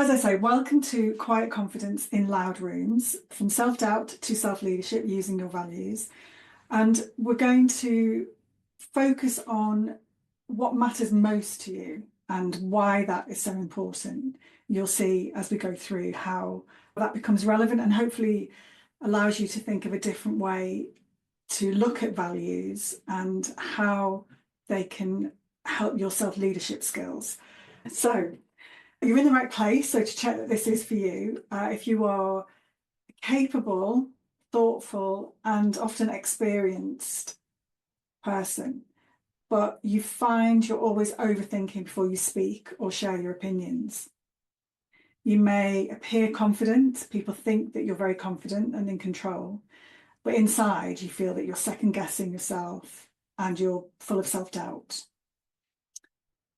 As I say, welcome to Quiet Confidence in Loud Rooms, from self-doubt to self-leadership using your values. And we're going to focus on what matters most to you and why that is so important. You'll see as we go through how that becomes relevant and hopefully allows you to think of a different way to look at values and how they can help your self-leadership skills. So you're in the right place. So to check that this is for you, if you are capable, thoughtful, and often experienced person, but you find you're always overthinking before you speak or share your opinions. You may appear confident. People think that you're very confident and in control, but inside you feel that you're second guessing yourself and you're full of self-doubt.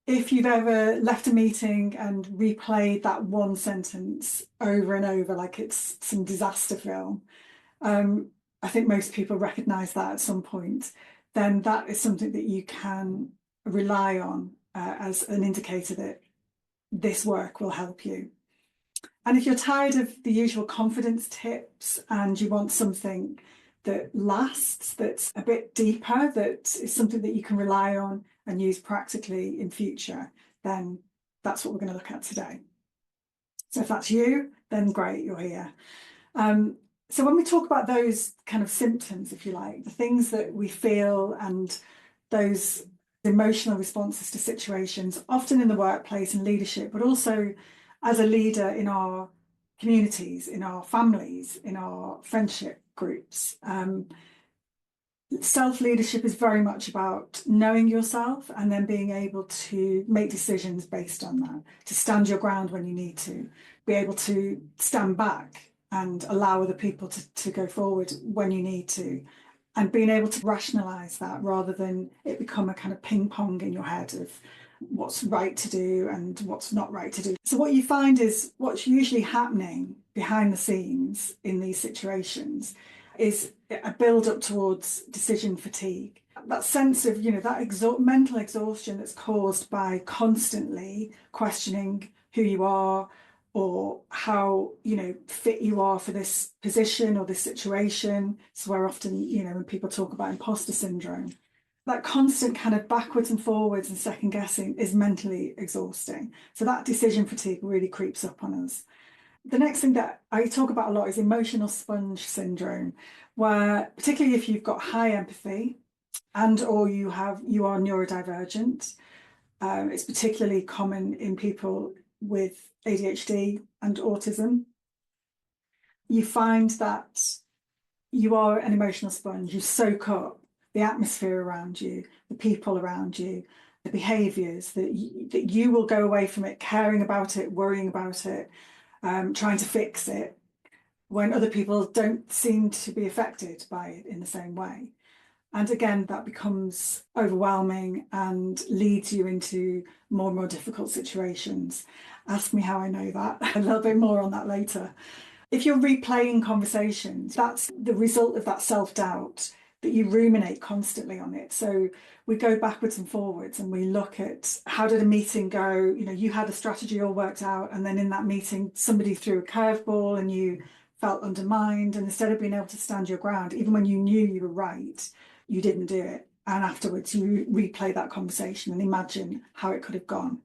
If you've ever left a meeting and replayed that one sentence over and over like it's some disaster film, I think most people recognise that at some point, then that is something that you can rely on as an indicator that this work will help you. And if you're tired of the usual confidence tips and you want something that lasts, that's a bit deeper, that is something that you can rely on and use practically in future, then that's what we're going to look at today. So if that's you, then great, you're here. So when we talk about those kind of symptoms, if you like, the things that we feel and those emotional responses to situations, often in the workplace and leadership, but also as a leader in our communities, in our families, in our friendship groups, self-leadership is very much about knowing yourself and then being able to make decisions based on that, to stand your ground when you need to, be able to stand back and allow other people to go forward when you need to, and being able to rationalise that rather than it become a kind of ping pong in your head of what's right to do and what's not right to do. So what you find is what's usually happening behind the scenes in these situations is a build up towards decision fatigue. That sense of, that mental exhaustion that's caused by constantly questioning who you are or how, fit you are for this position or this situation. So where often, when people talk about imposter syndrome, that constant kind of backwards and forwards and second guessing is mentally exhausting. So that decision fatigue really creeps up on us. The next thing that I talk about a lot is emotional sponge syndrome, where particularly if you've got high empathy and or you are neurodivergent, it's particularly common in people with ADHD and autism. You find that you are an emotional sponge. You soak up the atmosphere around you, the people around you, the behaviours, that you will go away from it caring about it, worrying about it, trying to fix it, when other people don't seem to be affected by it in the same way. And again, that becomes overwhelming and leads you into more and more difficult situations. Ask me how I know that. A little bit more on that later. If you're replaying conversations, that's the result of that self-doubt, that you ruminate constantly on it. So we go backwards and forwards and we look at how did a meeting go? You had a strategy all worked out, and then in that meeting, somebody threw a curveball and you felt undermined. And instead of being able to stand your ground, even when you knew you were right, you didn't do it. And afterwards, you replay that conversation and imagine how it could have gone.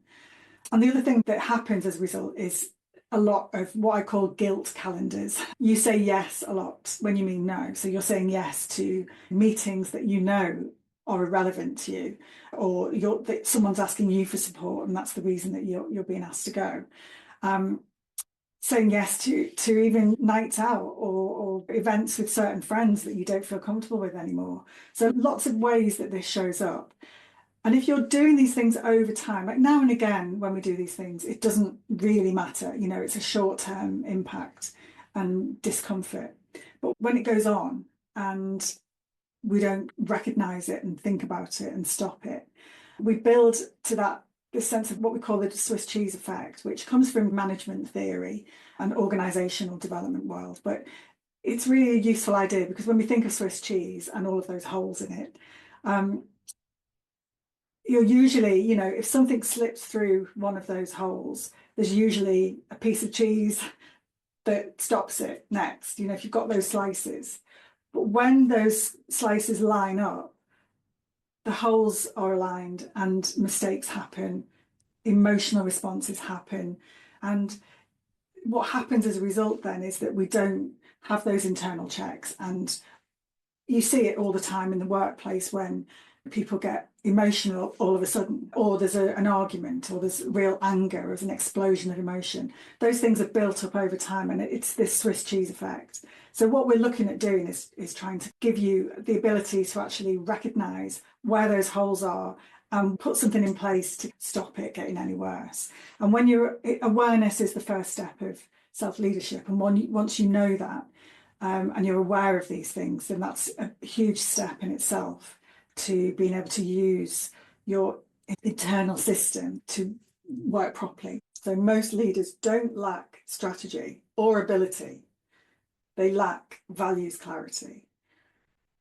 And the other thing that happens as a result is a lot of what I call guilt calendars. You say yes a lot when you mean no. So you're saying yes to meetings that you know are irrelevant to you, or that someone's asking you for support and that's the reason that you're being asked to go. Saying yes to even nights out or events with certain friends that you don't feel comfortable with anymore. So lots of ways that this shows up. And if you're doing these things over time, like now and again, when we do these things, it doesn't really matter. It's a short-term impact and discomfort. But when it goes on and we don't recognise it and think about it and stop it, we build to this sense of what we call the Swiss cheese effect, which comes from management theory and organisational development world. But it's really a useful idea because when we think of Swiss cheese and all of those holes in it, you're usually, you know, if something slips through one of those holes, there's usually a piece of cheese that stops it next, you know, if you've got those slices. But when those slices line up, the holes are aligned and mistakes happen, emotional responses happen. And what happens as a result then is that we don't have those internal checks. And you see it all the time in the workplace when people get emotional all of a sudden, or there's an argument, or there's real anger, or there's an explosion of emotion. Those things are built up over time, and it's this Swiss cheese effect. So what we're looking at doing is trying to give you the ability to actually recognise where those holes are and put something in place to stop it getting any worse. And when awareness is the first step of self-leadership, and once you know that, and you're aware of these things, then that's a huge step in itself to being able to use your internal system to work properly. So most leaders don't lack strategy or ability. They lack values clarity,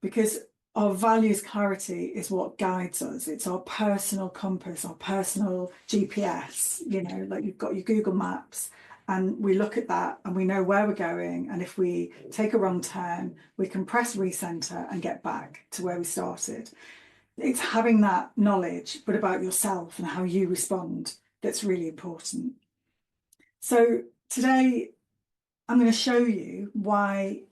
because our values clarity is what guides us. It's our personal compass, our personal GPS, you know, like you've got your Google Maps, and we look at that and we know where we're going. And if we take a wrong turn, we can press recenter and get back to where we started. It's having that knowledge, but about yourself and how you respond, that's really important. So today I'm going to show you why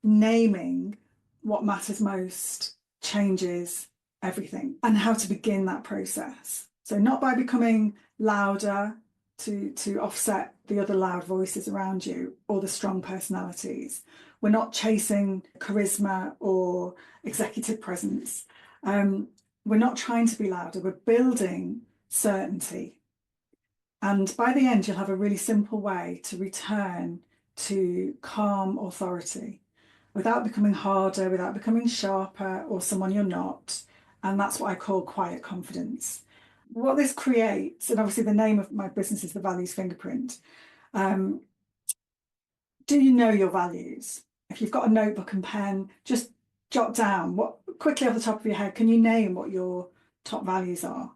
naming what matters most changes everything, and how to begin that process. So not by becoming louder to offset the other loud voices around you or the strong personalities. We're not chasing charisma or executive presence. We're not trying to be louder, we're building certainty. And by the end, you'll have a really simple way to return to calm authority without becoming harder, without becoming sharper or someone you're not. And that's what I call quiet confidence. What this creates, and obviously the name of my business is the Values Fingerprint. Do you know your values? If you've got a notebook and pen, just jot down quickly off the top of your head, can you name what your top values are?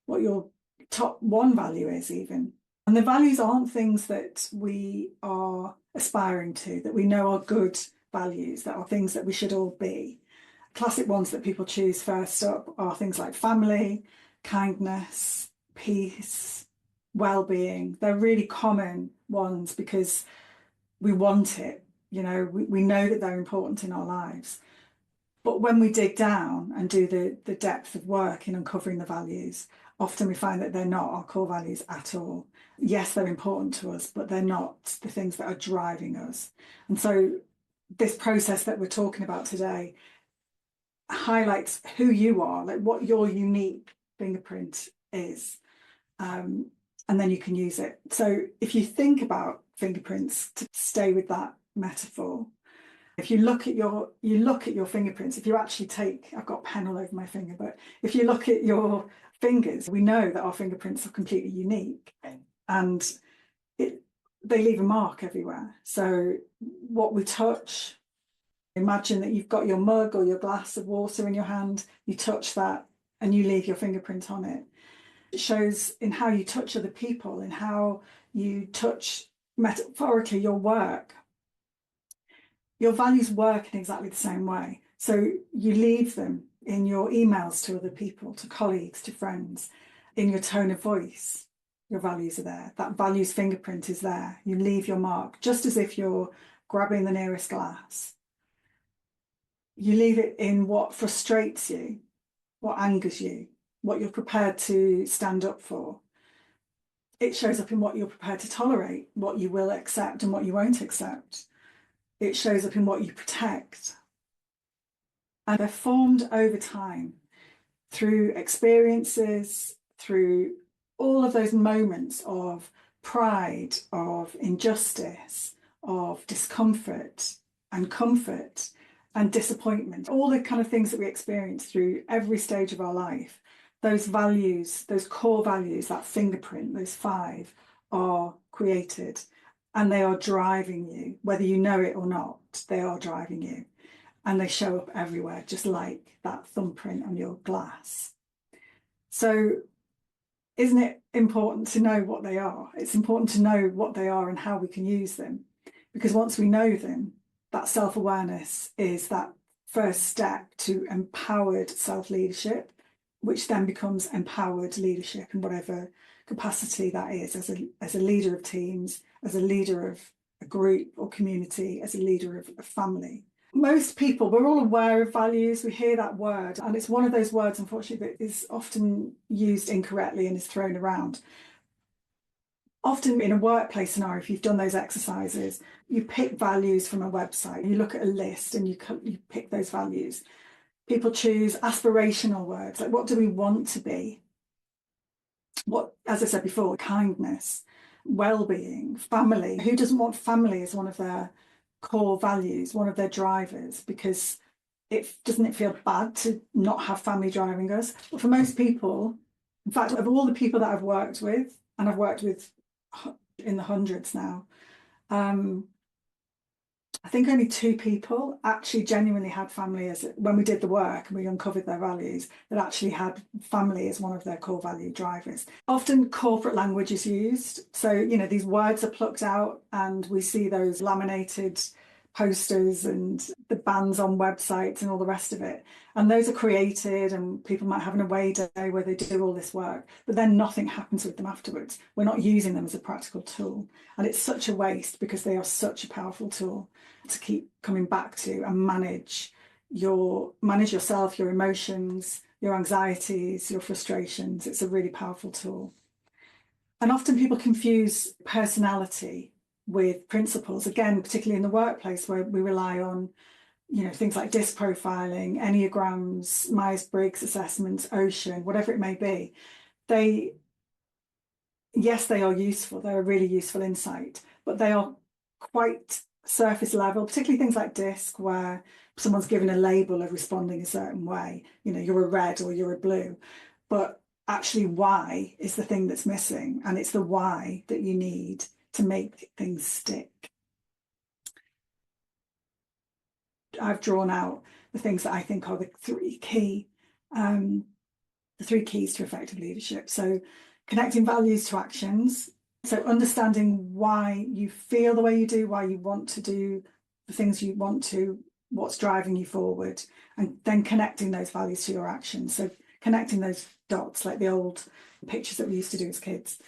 What your top one value is even? And the values aren't things that we are aspiring to, that we know are good values, that are things that we should all be. Classic ones that people choose first up are things like family, kindness, peace, well-being. They're really common ones because we want it. You know, we know that they're important in our lives. But when we dig down and do the depth of work in uncovering the values, often we find that they're not our core values at all. Yes, they're important to us, but they're not the things that are driving us. And so this process that we're talking about today highlights who you are, like what your unique fingerprint is. And then you can use it. So if you think about fingerprints, to stay with that metaphor, if you look at your fingerprints, if you actually I've got pen all over my finger, but if you look at your fingers, we know that our fingerprints are completely unique, and they leave a mark everywhere. So what we touch, imagine that you've got your mug or your glass of water in your hand, you touch that and you leave your fingerprint on it. It shows in how you touch other people, in how you touch, metaphorically, your work. Your values work in exactly the same way. So you leave them in your emails to other people, to colleagues, to friends, in your tone of voice. Your values are there. That values fingerprint is there. You leave your mark, just as if you're grabbing the nearest glass. You leave it in what frustrates you, what angers you, what you're prepared to stand up for. It shows up in what you're prepared to tolerate, what you will accept and what you won't accept. It shows up in what you protect. And they're formed over time through experiences, through all of those moments of pride, of injustice, of discomfort and comfort and disappointment, all the kind of things that we experience through every stage of our life. Those values, those core values, that fingerprint, those 5 are created, and they are driving you, whether you know it or not. They are driving you, and they show up everywhere, just like that thumbprint on your glass. So isn't it important to know what they are? It's important to know what they are and how we can use them. Because once we know them, that self-awareness is that first step to empowered self-leadership, which then becomes empowered leadership in whatever capacity that is, as a leader of teams, as a leader of a group or community, as a leader of a family. Most people, we're all aware of values. We hear that word, and it's one of those words, unfortunately, that is often used incorrectly and is thrown around. Often in a workplace scenario, if you've done those exercises, you pick values from a website, you look at a list and you pick those values. People choose aspirational words, like what do we want to be? What, as I said before, kindness, well-being, family. Who doesn't want family as one of their core values, one of their drivers? Because doesn't it feel bad to not have family driving us? But for most people, in fact, of all the people that I've worked with, and I've worked with in the hundreds now, I think only 2 people actually genuinely had family when we did the work and we uncovered their values, that actually had family as one of their core value drivers. Often corporate language is used. So, these words are plucked out and we see those laminated posters and the bans on websites and all the rest of it. And those are created and people might have an away day where they do all this work, but then nothing happens with them afterwards. We're not using them as a practical tool. And it's such a waste because they are such a powerful tool to keep coming back to and manage yourself, your emotions, your anxieties, your frustrations. It's a really powerful tool. And often people confuse personality with principles, again, particularly in the workplace where we rely on, things like disc profiling, Enneagrams, Myers-Briggs assessments, Ocean, whatever it may be. Yes, they are useful. They're a really useful insight, but they are quite surface level, particularly things like DISC, where someone's given a label of responding a certain way. You're a red or you're a blue, but actually why is the thing that's missing, and it's the why that you need to make things stick. I've drawn out the things that I think are the 3 keys to effective leadership. So connecting values to actions. So understanding why you feel the way you do, why you want to do the things you want to, what's driving you forward, and then connecting those values to your actions. So connecting those dots, like the old pictures that we used to do as kids.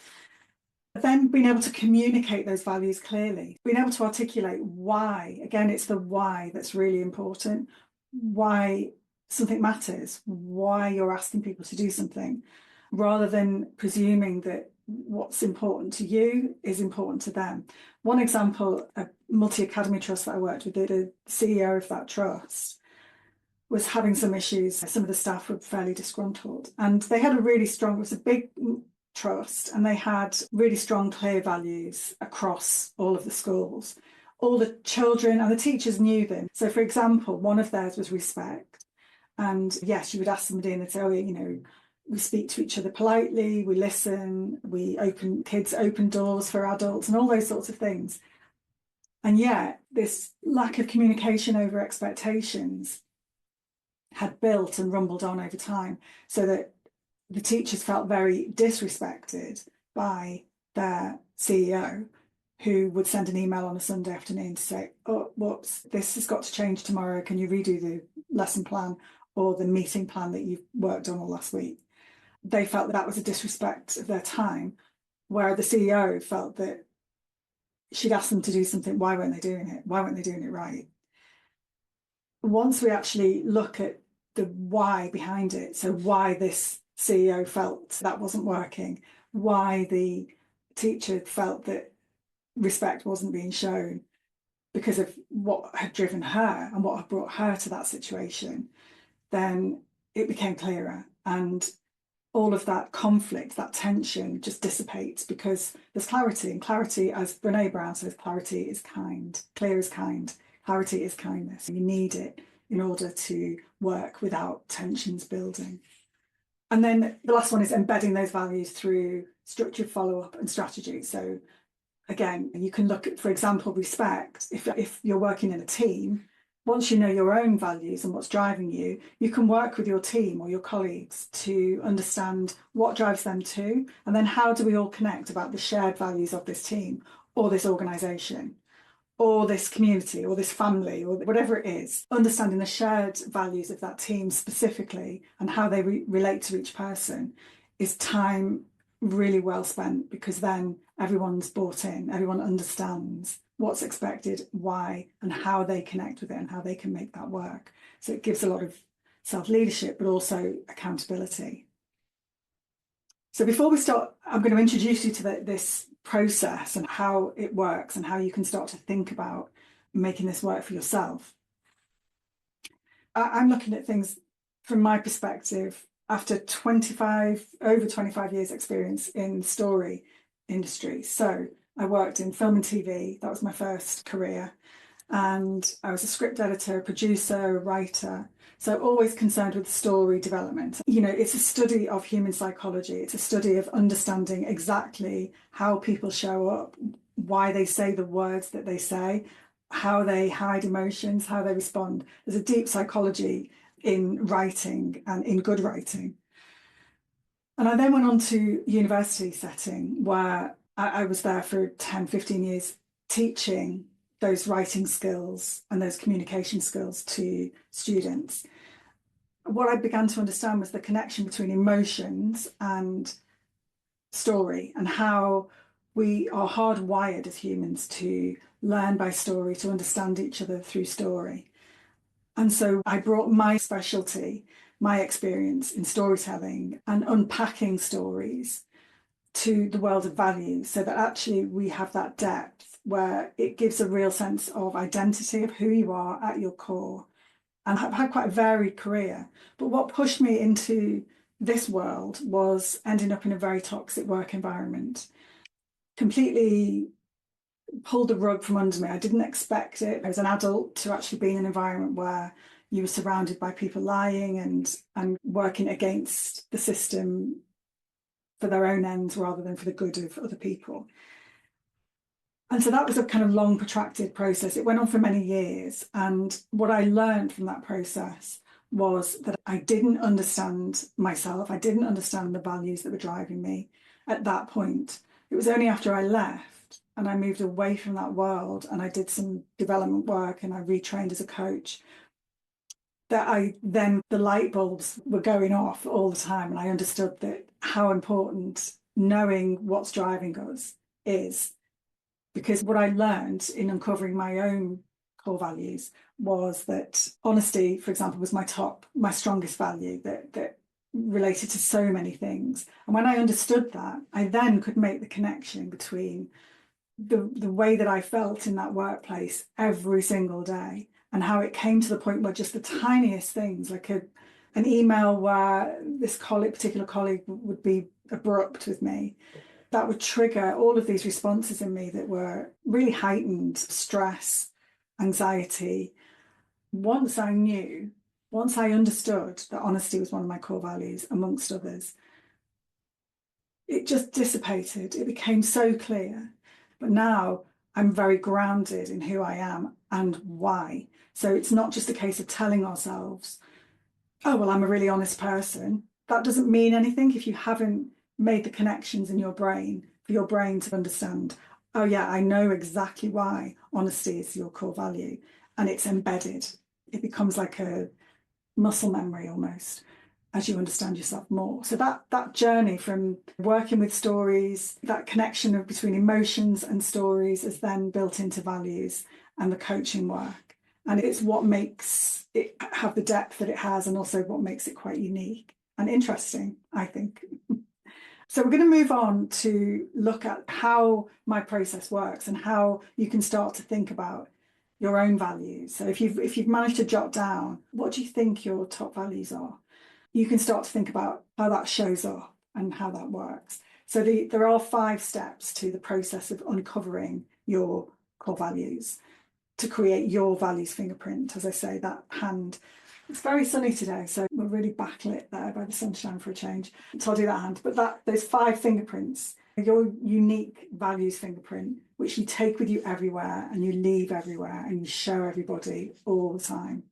Then being able to communicate those values clearly, being able to articulate why. Again, it's the why that's really important. Why something matters, why you're asking people to do something, rather than presuming that what's important to you is important to them. One example, a multi-academy trust that I worked with, the CEO of that trust was having some issues. Some of the staff were fairly disgruntled, and they had it was a big trust, and they had really strong, clear values across all of the schools. All the children and the teachers knew them. So, for example, one of theirs was respect. And yes, you would ask somebody and they'd say, we speak to each other politely, we listen, kids open doors for adults and all those sorts of things. And yet this lack of communication over expectations had built and rumbled on over time, so that the teachers felt very disrespected by their CEO, who would send an email on a Sunday afternoon to say, oh, whoops, this has got to change tomorrow. Can you redo the lesson plan or the meeting plan that you've worked on all last week? They felt that was a disrespect of their time, where the CEO felt that she'd asked them to do something. Why weren't they doing it? Why weren't they doing it right? Once we actually look at the why behind it, so why this CEO felt that wasn't working, why the teacher felt that respect wasn't being shown because of what had driven her and what had brought her to that situation, then it became clearer. And all of that conflict, that tension just dissipates because there's clarity. And clarity, as Brene Brown says, clarity is kind. Clear is kind. Clarity is kindness. You need it in order to work without tensions building. And then the last one is embedding those values through structured follow-up and strategy. So again, you can look at, for example, respect. If you're working in a team, Once you know your own values and what's driving you, you can work with your team or your colleagues to understand what drives them too. And then how do we all connect about the shared values of this team or this organization or this community or this family or whatever it is, understanding the shared values of that team specifically and how they relate to each person is time really well spent, because then everyone's bought in, everyone understands what's expected, why, and how they connect with it and how they can make that work. So it gives a lot of self-leadership, but also accountability. So before we start, I'm going to introduce you to this process and how it works and how you can start to think about making this work for yourself. I'm looking at things from my perspective after over 25 years experience in story industry. So I worked in film and TV. That was my first career. And I was a script editor, producer, a writer. So always concerned with story development. You know, it's a study of human psychology. It's a study of understanding exactly how people show up, why they say the words that they say, how they hide emotions, how they respond. There's a deep psychology in writing and in good writing. And I then went on to university setting where I was there for 10, 15 years teaching those writing skills and those communication skills to students. What I began to understand was the connection between emotions and story, and how we are hardwired as humans to learn by story, to understand each other through story. And so I brought my specialty, my experience in storytelling and unpacking stories to the world of values, so that actually we have that depth where it gives a real sense of identity of who you are at your core. And I've had quite a varied career. But what pushed me into this world was ending up in a very toxic work environment. Completely pulled the rug from under me. I didn't expect it. As an adult, to actually be in an environment where you were surrounded by people lying and working against the system for their own ends rather than for the good of other people. And so that was a kind of long, protracted process. It went on for many years. And what I learned from that process was that I didn't understand myself. I didn't understand the values that were driving me at that point. It was only after I left and I moved away from that world and I did some development work and I retrained as a coach that the light bulbs were going off all the time. And I understood that how important knowing what's driving us is. Because what I learned in uncovering my own core values was that honesty, for example, was my strongest value that related to so many things. And when I understood that, I then could make the connection between the way that I felt in that workplace every single day and how it came to the point where just the tiniest things, like an email where this particular colleague would be abrupt with me, that would trigger all of these responses in me that were really heightened: stress, anxiety. Once I understood that honesty was one of my core values, amongst others, it just dissipated. It became so clear. But now I'm very grounded in who I am and why. So it's not just a case of telling ourselves, oh, well, I'm a really honest person. That doesn't mean anything if you haven't made the connections in your brain for your brain to understand, oh yeah, I know exactly why honesty is your core value, and it's embedded. It becomes like a muscle memory almost as you understand yourself more. So that journey from working with stories, that connection between emotions and stories is then built into values and the coaching work. And it's what makes it have the depth that it has, and also what makes it quite unique and interesting, I think. So we're going to move on to look at how my process works and how you can start to think about your own values. So if you've managed to jot down, what do you think your top values are? You can start to think about how that shows up and how that works. So there are 5 steps to the process of uncovering your core values to create your values fingerprint. As I say, that hand. It's very sunny today, so we're really backlit there by the sunshine for a change. So I'll do that hand. But those 5 fingerprints, your unique values fingerprint, which you take with you everywhere and you leave everywhere and you show everybody all the time.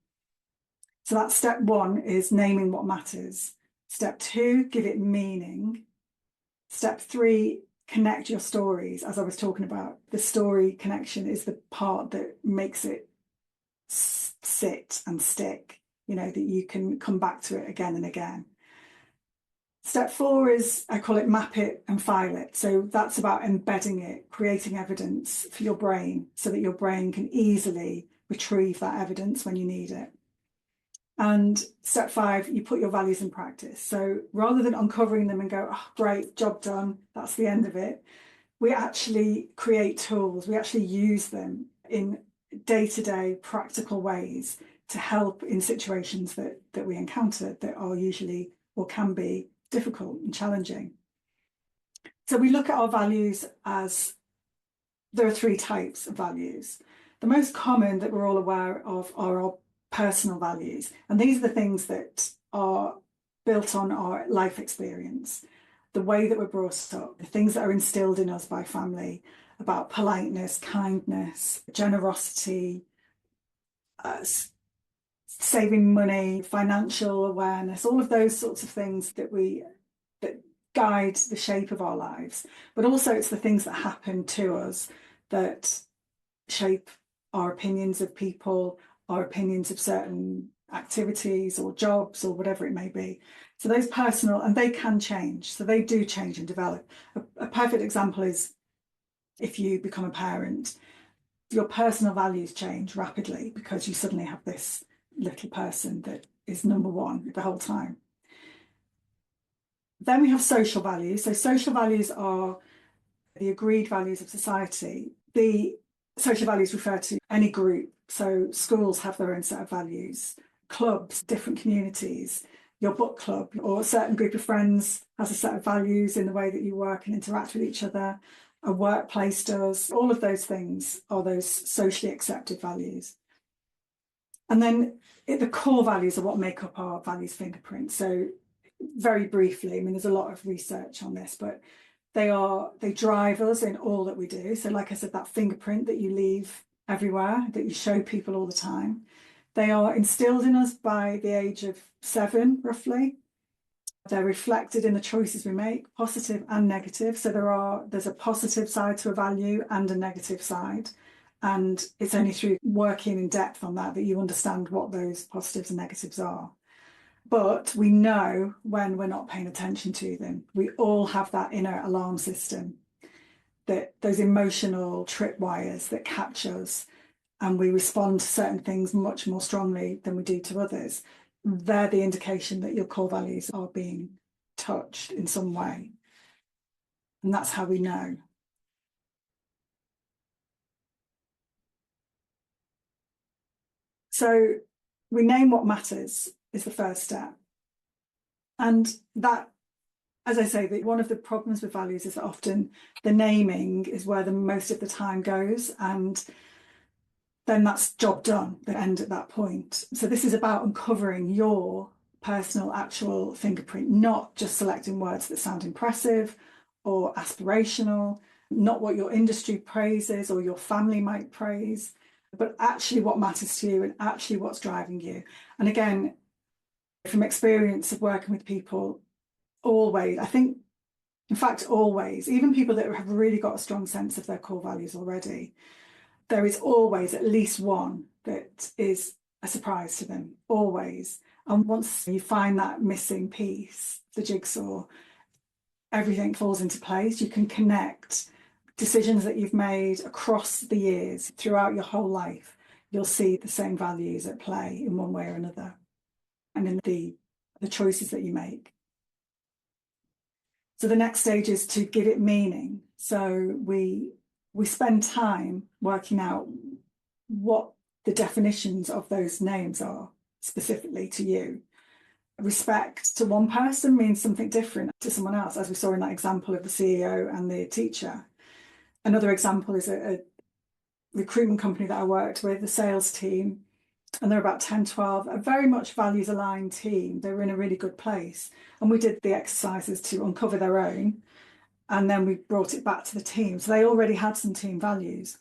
So that's step one, is naming what matters. Step two, give it meaning. Step three, connect your stories. As I was talking about, the story connection is the part that makes it sit and stick, that you can come back to it again and again. Step four is, I call it map it and file it. So that's about embedding it, creating evidence for your brain so that your brain can easily retrieve that evidence when you need it. And step five, you put your values in practice. So rather than uncovering them and go, oh, great, job done, that's the end of it, we actually create tools. We actually use them in day-to-day practical ways to help in situations that we encounter that are usually or can be difficult and challenging. So we look at our values as there are three types of values. The most common that we're all aware of are our personal values. And these are the things that are built on our life experience, the way that we're brought up, the things that are instilled in us by family about politeness, kindness, generosity, saving money, financial awareness, all of those sorts of things that guide the shape of our lives. But also it's the things that happen to us that shape our opinions of people, our opinions of certain activities or jobs or whatever it may be. So those personal, and they can change. So they do change and develop. A perfect example is if you become a parent, your personal values change rapidly because you suddenly have this little person that is number one the whole time. Then we have social values. So social values are the agreed values of society. The social values refer to any group. So schools have their own set of values, clubs, different communities, your book club or a certain group of friends has a set of values in the way that you work and interact with each other. A workplace does. All of those things are those socially accepted values. And then the core values are what make up our values fingerprint. So very briefly, I mean, there's a lot of research on this, but they drive us in all that we do. So like I said, that fingerprint that you leave everywhere, that you show people all the time, they are instilled in us by the age of 7, roughly. They're reflected in the choices we make, positive and negative. So there's a positive side to a value and a negative side. And it's only through working in depth on that you understand what those positives and negatives are. But we know when we're not paying attention to them. We all have that inner alarm system, that those emotional tripwires that catch us, and we respond to certain things much more strongly than we do to others. They're the indication that your core values are being touched in some way. And that's how we know. So we name what matters is the first step. And that, as I say, that one of the problems with values is that often the naming is where the most of the time goes, and then that's job done, the end at that point. So this is about uncovering your personal actual fingerprint, not just selecting words that sound impressive or aspirational, not what your industry praises or your family might praise, but actually what matters to you and actually what's driving you. And again, from experience of working with people, always, I think, in fact, always, even people that have really got a strong sense of their core values already, there is always at least one that is a surprise to them, always. And once you find that missing piece, the jigsaw, everything falls into place. You can connect decisions that you've made across the years, throughout your whole life. You'll see the same values at play in one way or another, and in the choices that you make. So the next stage is to give it meaning. So we spend time working out what the definitions of those names are specifically to you. Respect to one person means something different to someone else, as we saw in that example of the CEO and the teacher. Another example is a recruitment company that I worked with, the sales team, and they're about 10, 12, a very much values aligned team. They were in a really good place. And we did the exercises to uncover their own. And then we brought it back to the team. So they already had some team values.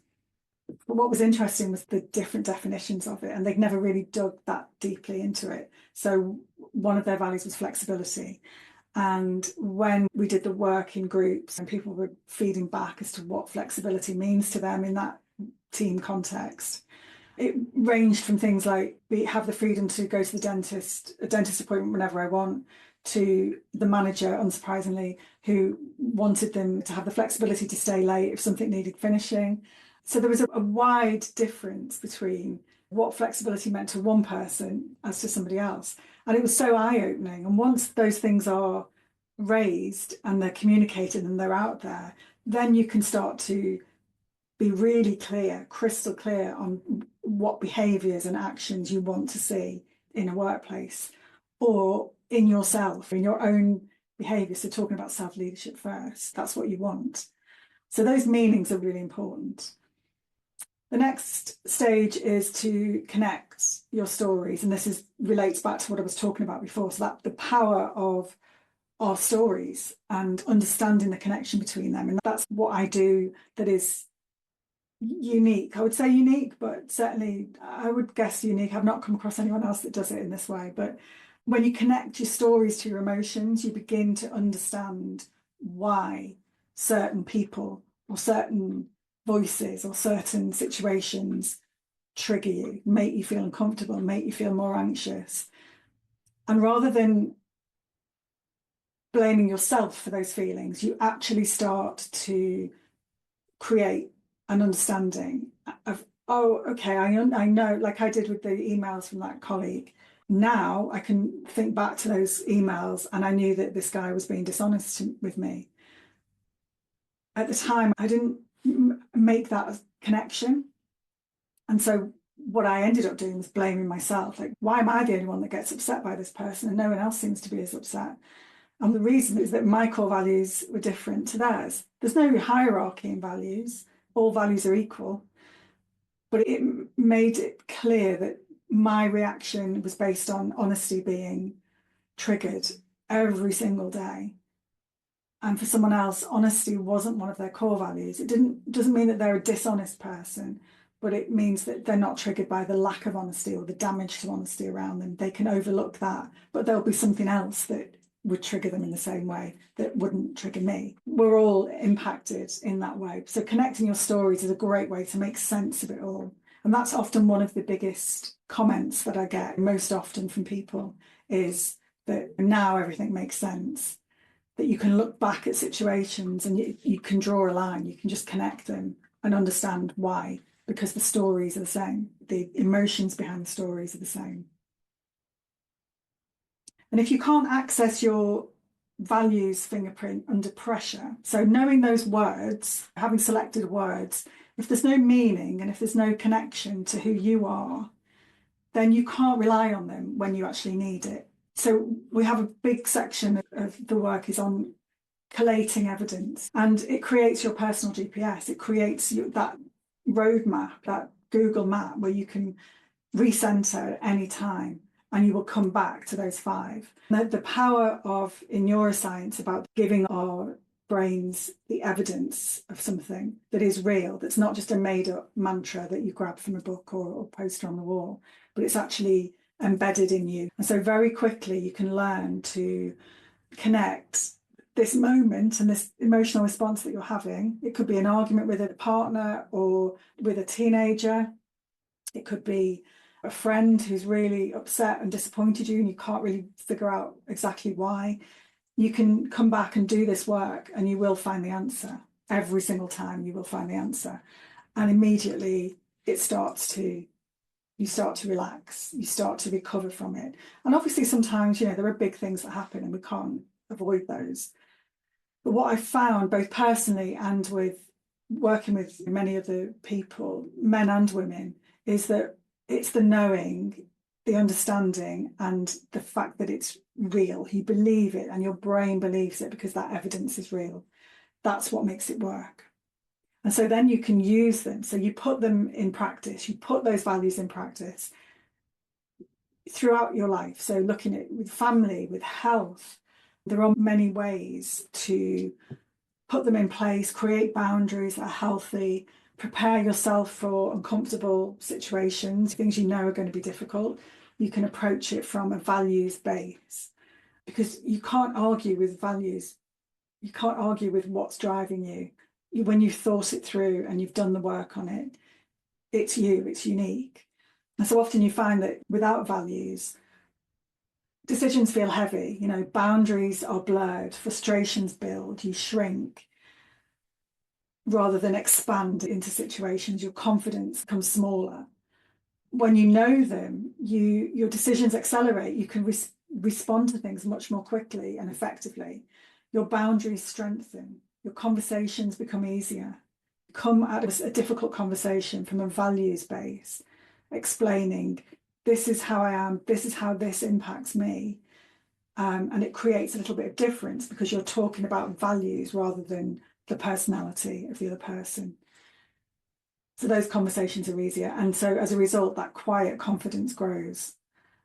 But what was interesting was the different definitions of it, and they'd never really dug that deeply into it. So one of their values was flexibility. And when we did the work in groups and people were feeding back as to what flexibility means to them in that team context, it ranged from things like have the freedom to go to a dentist appointment whenever I want, to the manager, unsurprisingly, who wanted them to have the flexibility to stay late if something needed finishing. So there was a wide difference between what flexibility meant to one person as to somebody else. And it was so eye-opening. And once those things are raised and they're communicated and they're out there, then you can start to be really clear, crystal clear on what behaviours and actions you want to see in a workplace or in yourself, in your own behaviour. So talking about self-leadership first, that's what you want. So those meanings are really important. The next stage is to connect your stories. And this relates back to what I was talking about before. So that the power of our stories and understanding the connection between them. And that's what I do that is unique. I would say unique, but certainly I would guess unique. I've not come across anyone else that does it in this way. But when you connect your stories to your emotions, you begin to understand why certain people or certain voices or certain situations trigger you, make you feel uncomfortable, make you feel more anxious. And rather than blaming yourself for those feelings, you actually start to create an understanding of, oh, okay, I know, like I did with the emails from that colleague. Now I can think back to those emails and I knew that this guy was being dishonest with me. At the time, I didn't make that connection. And so what I ended up doing was blaming myself. Like, why am I the only one that gets upset by this person and no one else seems to be as upset? And the reason is that my core values were different to theirs. There's no hierarchy in values. All values are equal. But it made it clear that my reaction was based on honesty being triggered every single day. And for someone else, honesty wasn't one of their core values. It doesn't mean that they're a dishonest person, but it means that they're not triggered by the lack of honesty or the damage to honesty around them. They can overlook that, but there'll be something else that would trigger them in the same way that wouldn't trigger me. We're all impacted in that way. So connecting your stories is a great way to make sense of it all. And that's often one of the biggest comments that I get most often from people is that now everything makes sense, that you can look back at situations and you can draw a line, you can just connect them and understand why, because the stories are the same. The emotions behind the stories are the same. And if you can't access your values fingerprint under pressure, so knowing those words, having selected words, if there's no meaning and if there's no connection to who you are, then you can't rely on them when you actually need it. So we have a big section of the work is on collating evidence, and it creates your personal GPS. It creates that roadmap, that Google map where you can recenter at any time and you will come back to those five. The power of, in neuroscience, about giving our brains the evidence of something that is real, that's not just a made-up mantra that you grab from a book or poster on the wall, but it's actually embedded in you. And so very quickly you can learn to connect this moment and this emotional response that you're having. It could be an argument with a partner or with a teenager. It could be a friend who's really upset and disappointed you and you can't really figure out exactly why. You can come back and do this work and you will find the answer. Every single time you will find the answer. And immediately you start to relax, you start to recover from it. And obviously sometimes, there are big things that happen and we can't avoid those. But what I found, both personally and with working with many of the people, men and women, is that it's the knowing, the understanding, and the fact that it's real. You believe it and your brain believes it because that evidence is real. That's what makes it work. And so then you can use them. So you put them in practice, you put those values in practice throughout your life. So looking at with family, with health, there are many ways to put them in place, create boundaries that are healthy, prepare yourself for uncomfortable situations, things you know are going to be difficult. You can approach it from a values base, because you can't argue with values. You can't argue with what's driving you. When you've thought it through and you've done the work on it, it's you, it's unique. And so often you find that without values, decisions feel heavy, boundaries are blurred, frustrations build, you shrink rather than expand into situations. Your confidence becomes smaller. When you know them, your decisions accelerate. You can respond to things much more quickly and effectively. Your boundaries strengthen. Your conversations become easier. Come at a difficult conversation from a values base, explaining, this is how I am, this is how this impacts me. And it creates a little bit of difference because you're talking about values rather than the personality of the other person. So those conversations are easier. And so as a result, that quiet confidence grows.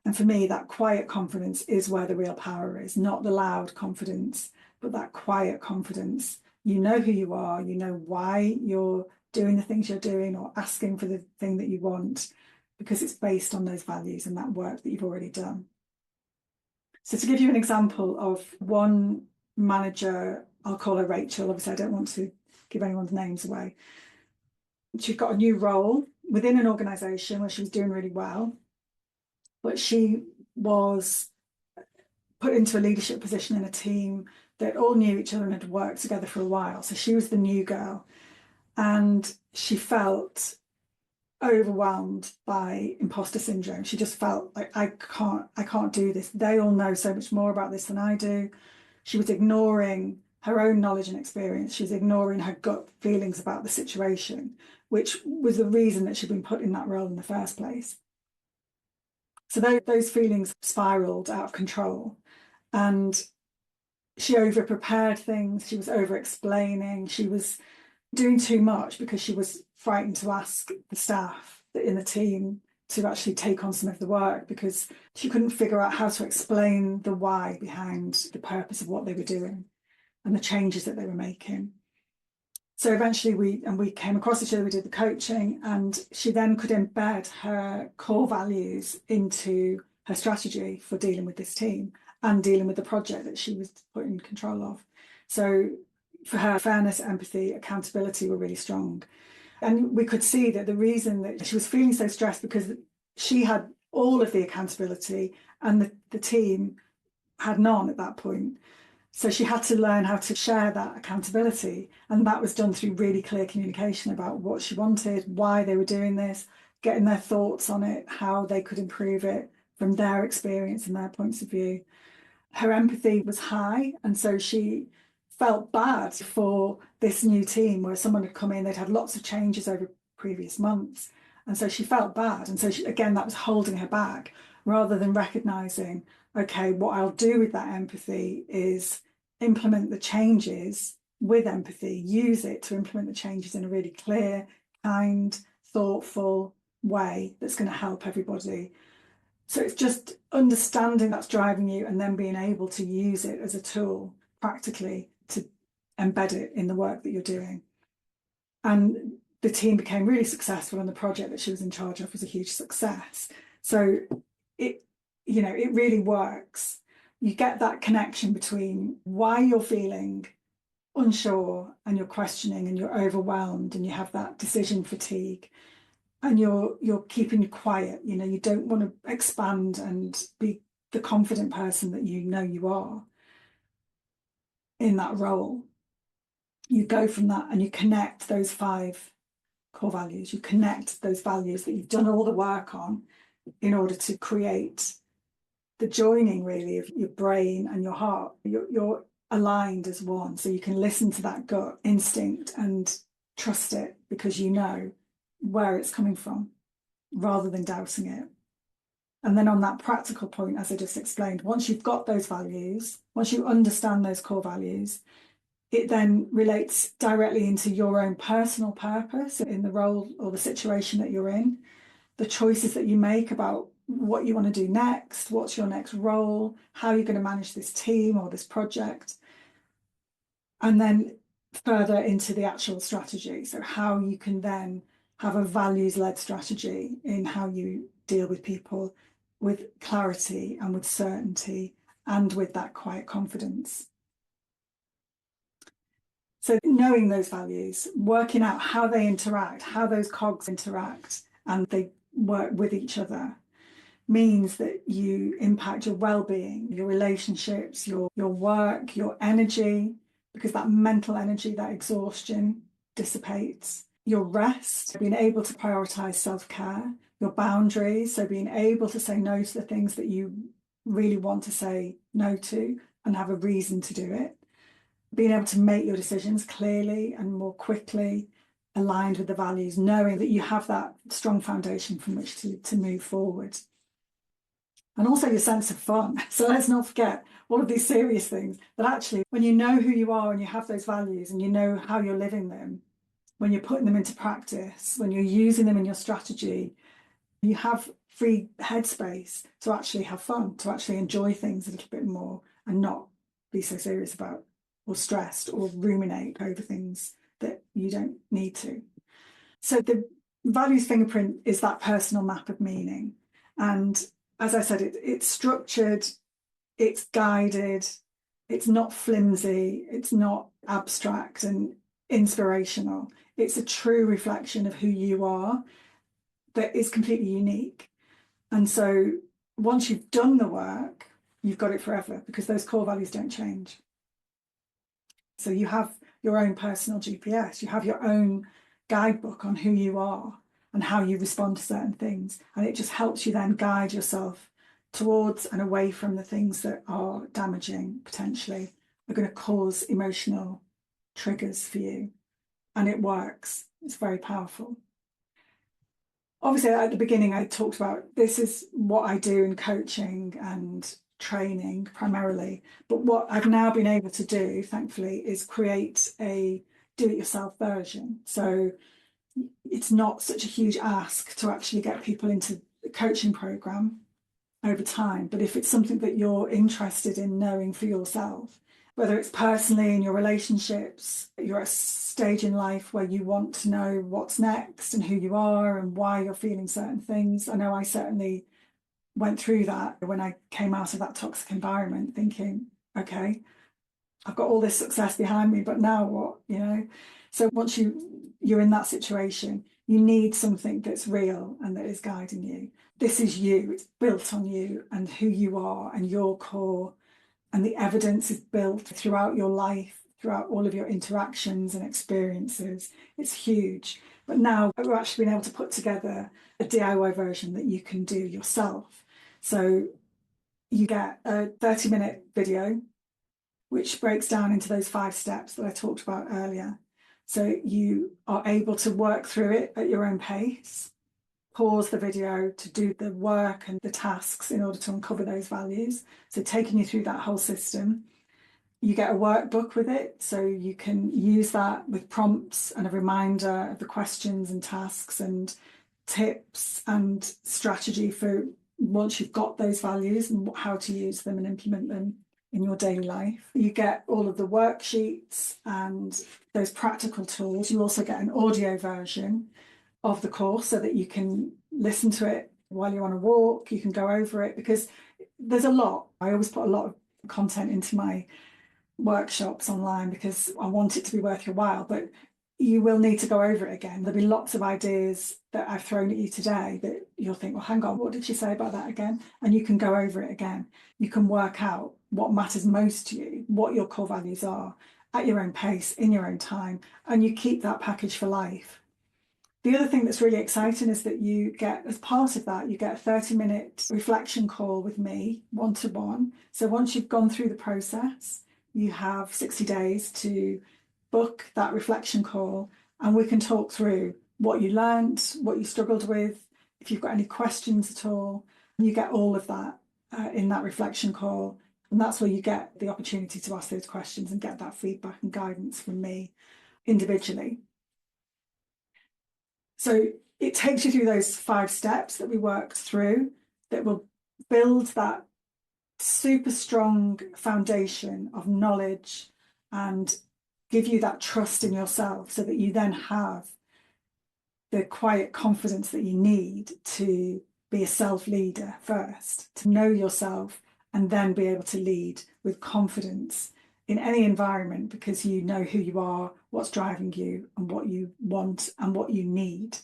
And for me, that quiet confidence is where the real power is, not the loud confidence, but that quiet confidence. You know who you are, you know why you're doing the things you're doing or asking for the thing that you want, because it's based on those values and that work that you've already done. So to give you an example of one manager, I'll call her Rachel. Obviously, I don't want to give anyone's names away. She got a new role within an organisation where she was doing really well, but she was put into a leadership position in a team that all knew each other and had worked together for a while. So she was the new girl, and she felt overwhelmed by imposter syndrome. She just felt like, I can't do this. They all know so much more about this than I do. She was ignoring her own knowledge and experience. She was ignoring her gut feelings about the situation, which was the reason that she'd been put in that role in the first place. So those feelings spiraled out of control, and she over-prepared things. She was over-explaining. She was doing too much because she was frightened to ask the staff in the team to actually take on some of the work, because she couldn't figure out how to explain the why behind the purpose of what they were doing and the changes that they were making. So eventually we came across each other, we did the coaching, and she then could embed her core values into her strategy for dealing with this team and dealing with the project that she was put in control of. So for her, fairness, empathy, accountability were really strong. And we could see that the reason that she was feeling so stressed because she had all of the accountability and the team had none at that point. So she had to learn how to share that accountability. And that was done through really clear communication about what she wanted, why they were doing this, getting their thoughts on it, how they could improve it from their experience and their points of view. Her empathy was high. And so she felt bad for this new team where someone had come in, they'd had lots of changes over previous months. And so she felt bad. And so again, that was holding her back rather than recognizing, okay, what I'll do with that empathy is implement the changes with empathy, use it to implement the changes in a really clear, kind, thoughtful way that's going to help everybody. So it's just understanding that's driving you and then being able to use it as a tool practically to embed it in the work that you're doing. And the team became really successful, and the project that she was in charge of was a huge success. So it really works. You get that connection between why you're feeling unsure and you're questioning and you're overwhelmed and you have that decision fatigue, and you're keeping quiet. You don't want to expand and be the confident person that you know you are in that role. You go from that and you connect those 5 core values. You connect those values that you've done all the work on in order to create the joining, really, of your brain and your heart. You're aligned as one, so you can listen to that gut instinct and trust it because you know where it's coming from rather than doubting it. And then on that practical point, as I just explained, once you've got those values, once you understand those core values, it then relates directly into your own personal purpose in the role or the situation that you're in, the choices that you make about what you want to do next, what's your next role, how you're going to manage this team or this project. And then further into the actual strategy. So how you can then have a values-led strategy in how you deal with people with clarity and with certainty and with that quiet confidence. So knowing those values, working out how they interact, how those cogs interact and they work with each other, means that you impact your well-being, your relationships, your work, your energy, because that mental energy, that exhaustion dissipates. Your rest, being able to prioritize self-care, your boundaries, so being able to say no to the things that you really want to say no to and have a reason to do it. Being able to make your decisions clearly and more quickly, aligned with the values, knowing that you have that strong foundation from which to move forward. And also your sense of fun. So let's not forget all of these serious things, but actually when you know who you are and you have those values and you know how you're living them, when you're putting them into practice, when you're using them in your strategy, you have free headspace to actually have fun, to actually enjoy things a little bit more and not be so serious about or stressed or ruminate over things that you don't need to. So the values fingerprint is that personal map of meaning. And as I said, it's structured, it's guided, it's not flimsy, it's not abstract and inspirational. It's a true reflection of who you are that is completely unique. And so once you've done the work, you've got it forever because those core values don't change. So you have your own personal GPS, you have your own guidebook on who you are and how you respond to certain things. And it just helps you then guide yourself towards and away from the things that are damaging, potentially, are going to cause emotional triggers for you. And it works. It's very powerful. Obviously, at the beginning, I talked about this is what I do in coaching and training primarily. But what I've now been able to do, thankfully, is create a do-it-yourself version. So it's not such a huge ask to actually get people into the coaching program over time. But if it's something that you're interested in knowing for yourself, whether it's personally in your relationships, you're at a stage in life where you want to know what's next and who you are and why you're feeling certain things. I know I certainly went through that when I came out of that toxic environment thinking, okay, I've got all this success behind me, but now what, you know? So once you're in that situation, you need something that's real and that is guiding you. This is you, it's built on you and who you are and your core, and the evidence is built throughout your life, throughout all of your interactions and experiences. It's huge. But now we're actually being able to put together a DIY version that you can do yourself. So you get a 30-minute video, which breaks down into those 5 steps that I talked about earlier. So you are able to work through it at your own pace, pause the video to do the work and the tasks in order to uncover those values. So taking you through that whole system. You get a workbook with it, so you can use that with prompts and a reminder of the questions and tasks and tips and strategy for once you've got those values and how to use them and implement them in your daily life. You get all of the worksheets and those practical tools. You also get an audio version of the course so that you can listen to it while you're on a walk. You can go over it because there's a lot. I always put a lot of content into my workshops online because I want it to be worth your while, but you will need to go over it again. There'll be lots of ideas that I've thrown at you today that you'll think, well, hang on, what did she say about that again? And you can go over it again. You can work out what matters most to you, what your core values are at your own pace, in your own time, and you keep that package for life. The other thing that's really exciting is that you get, as part of that, you get a 30-minute reflection call with me, one-to-one. So once you've gone through the process, you have 60 days to book that reflection call and we can talk through what you learned, what you struggled with, if you've got any questions at all. You get all of that in that reflection call. And that's where you get the opportunity to ask those questions and get that feedback and guidance from me individually. So it takes you through those 5 steps that we worked through that will build that super strong foundation of knowledge and give you that trust in yourself so that you then have the quiet confidence that you need to be a self-leader first, to know yourself and then be able to lead with confidence in any environment because you know who you are, what's driving you, and what you want and what you need.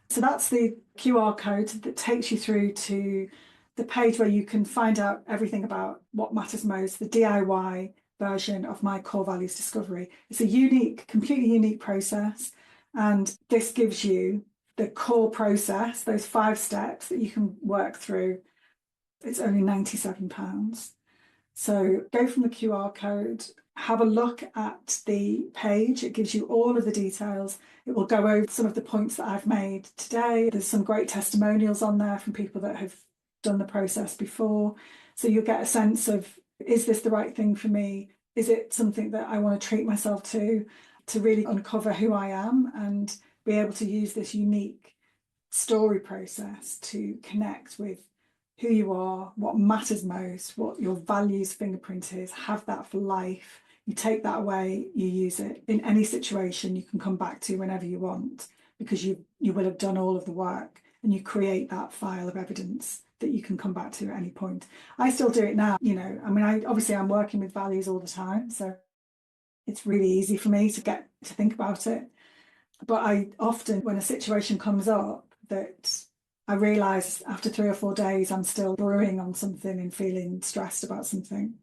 So that's the QR code that takes you through to the page where you can find out everything about what matters most, the DIY version of my core values discovery. It's a unique, completely unique process. And this gives you the core process, those 5 steps that you can work through. It's only £97. So go from the QR code, have a look at the page. It gives you all of the details. It will go over some of the points that I've made today. There's some great testimonials on there from people that have done the process before. So you'll get a sense of, is this the right thing for me? Is it something that I want to treat myself to really uncover who I am and be able to use this unique story process to connect with who you are, what matters most, what your values fingerprint is, have that for life. You take that away, you use it in any situation you can come back to whenever you want, because you will have done all of the work and you create that file of evidence that you can come back to at any point. I still do it now, you know, I mean, obviously I'm working with values all the time, so it's really easy for me to get to think about it. But I often, when a situation comes up that I realise after 3 or 4 days I'm still brewing on something and feeling stressed about something,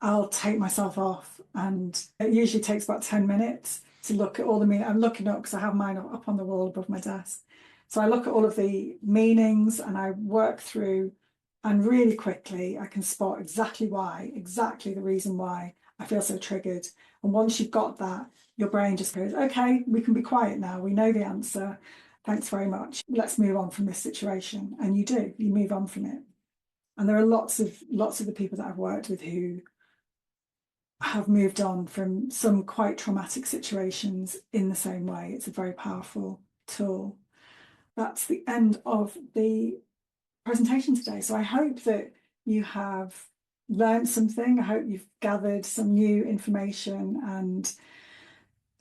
I'll take myself off, and it usually takes about 10 minutes to look at all the meaning. I'm looking up because I have mine up on the wall above my desk. So I look at all of the meanings and I work through, and really quickly I can spot exactly the reason why I feel so triggered. And once you've got that, your brain just goes, okay, we can be quiet now. We know the answer. Thanks very much. Let's move on from this situation. And you move on from it. And there are lots of the people that I've worked with who have moved on from some quite traumatic situations in the same way. It's a very powerful tool. That's the end of the presentation today. So I hope that you have learned something. I hope you've gathered some new information and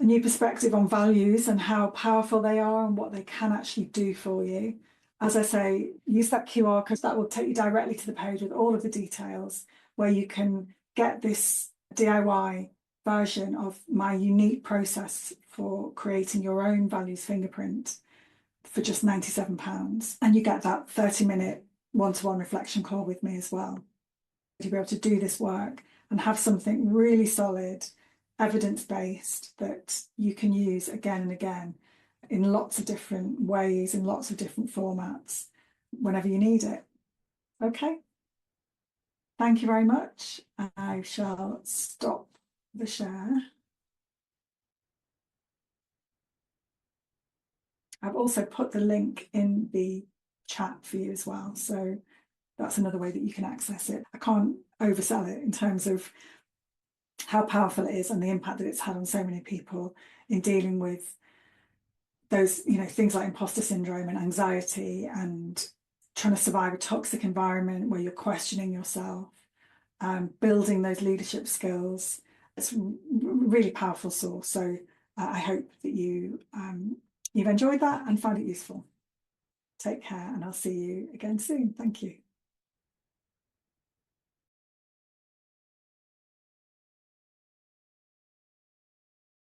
a new perspective on values and how powerful they are and what they can actually do for you. As I say, use that QR code. That will take you directly to the page with all of the details where you can get this DIY version of my unique process for creating your own values fingerprint for just £97. And you get that 30-minute one-to-one reflection call with me as well. You'll be able to do this work and have something really solid, evidence-based, that you can use again and again in lots of different ways, in lots of different formats, whenever you need it. Okay. Thank you very much. I shall stop the share. I've also put the link in the chat for you as well. So that's another way that you can access it. I can't oversell it in terms of how powerful it is and the impact that it's had on so many people in dealing with those, you know, things like imposter syndrome and anxiety and trying to survive a toxic environment where you're questioning yourself, building those leadership skills. It's a really powerful source. So I hope that you've enjoyed that and found it useful. Take care, and I'll see you again soon. Thank you.